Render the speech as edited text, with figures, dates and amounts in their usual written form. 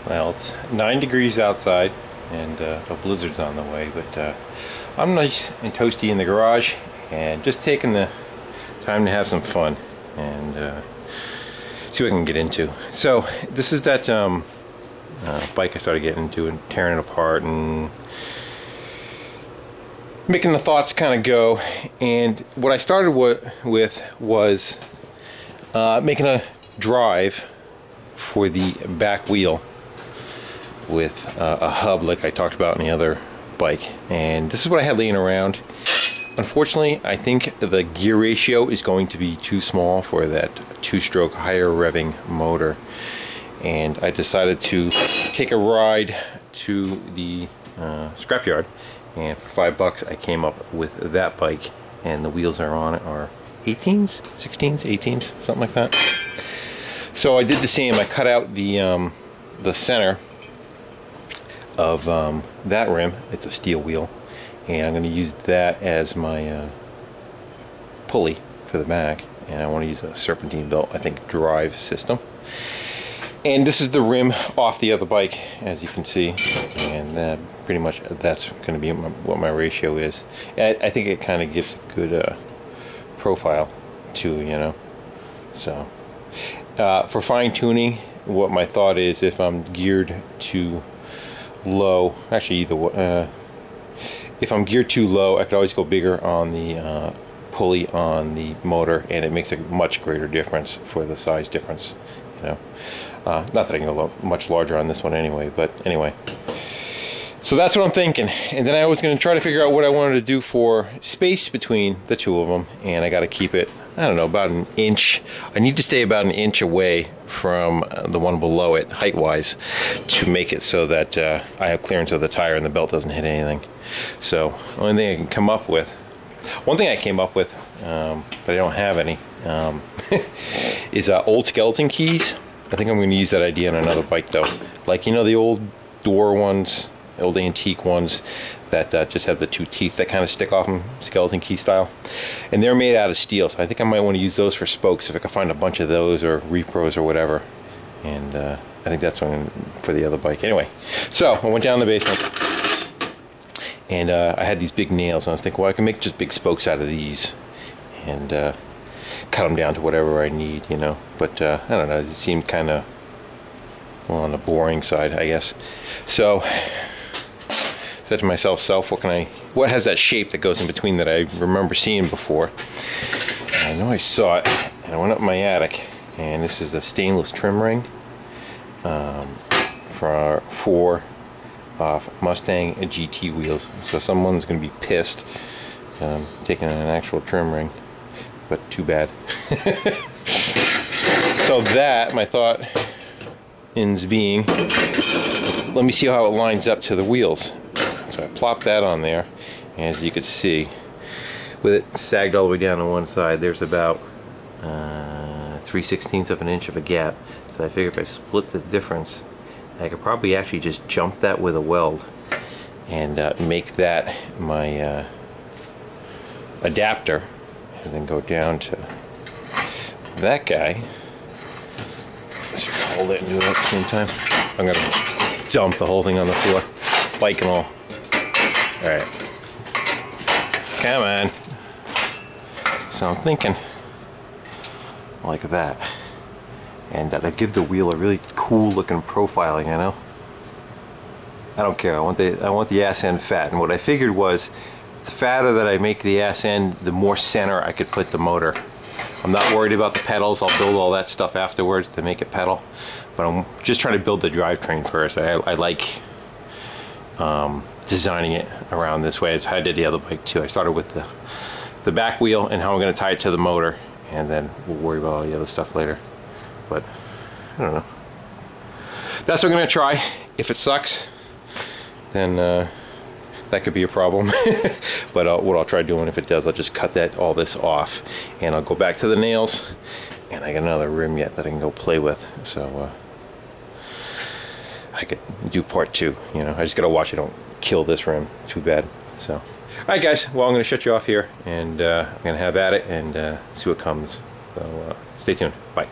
Well, it's 9 degrees outside and a blizzard's on the way, but I'm nice and toasty in the garage and just taking the time to have some fun and see what I can get into. So this is that bike I started getting into and tearing it apart and making the thoughts kind of go. And what I started with was making a drive for the back wheel with a hub like I talked about in the other bike, and this is what I had laying around. Unfortunately, I think the gear ratio is going to be too small for that 2-stroke higher revving motor, and I decided to take a ride to the scrapyard, and for $5 I came up with that bike, and the wheels are on it are 18s, 16s, 18s, something like that. So I did the same. I cut out the center of that rim. It's a steel wheel, and I'm going to use that as my pulley for the back, and I want to use a serpentine belt, I think, drive system. And this is the rim off the other bike, as you can see, and pretty much that's going to be what my ratio is. I think it kind of gives a good profile too, you know. So for fine tuning, what my thought is, if I'm geared too low, actually either way, if I'm geared too low, I could always go bigger on the pulley on the motor, and it makes a much greater difference for the size difference, you know. Not that I can go much larger on this one anyway, but anyway. So that's what I'm thinking, and then I was going to try to figure out what I wanted to do for space between the two of them, and I got to keep it, I don't know, about an inch. I need to stay about an inch away from the one below it, height-wise, to make it so that I have clearance of the tire and the belt doesn't hit anything. So, the only thing I can come up with, one thing I came up with, but I don't have any, is old skeleton keys. I think I'm going to use that idea on another bike, though. Like, you know, the old door ones, old antique ones that just have the two teeth that kind of stick off them, skeleton key style, and they're made out of steel, so I think I might want to use those for spokes if I can find a bunch of those, or repros or whatever. And I think that's one for the other bike. Anyway, so I went down the basement, and I had these big nails, and I was thinking, well, I can make just big spokes out of these and cut them down to whatever I need, you know. But I don't know, it seemed kind of, well, on the boring side, I guess. So said to myself, what has that shape that goes in between that I remember seeing before? And I know I saw it, and I went up my attic, and this is a stainless trim ring for Mustang GT wheels. So someone's going to be pissed taking an actual trim ring, but too bad. So that, my thought ends being, let me see how it lines up to the wheels. So I plopped that on there, and as you can see, with it sagged all the way down on one side, there's about 3/16 of an inch of a gap. So I figure if I split the difference, I could probably actually just jump that with a weld and make that my adapter, and then go down to that guy. Let's hold it and do it at the same time. I'm gonna dump the whole thing on the floor, bike and all. Alright, come on. So I'm thinking like that, and to give the wheel a really cool looking profile, you know. I don't care, I want the ass end fat, and what I figured was, the fatter that I make the ass end, the more center I could put the motor. I'm not worried about the pedals. I'll build all that stuff afterwards to make it pedal, but I'm just trying to build the drivetrain first. I like designing it around this way, as I did the other bike too. I started with the back wheel and how I'm going to tie it to the motor, and then we'll worry about all the other stuff later. But I don't know. That's what I'm going to try. If it sucks, then that could be a problem. But what I'll try doing, if it does, I'll just cut all this off, and I'll go back to the nails, and I got another rim yet that I can go play with. So I could do part 2, you know. I just gotta watch I don't kill this rim too bad. So alright guys, well, I'm gonna shut you off here, and I'm gonna have at it and see what comes. So stay tuned. Bye.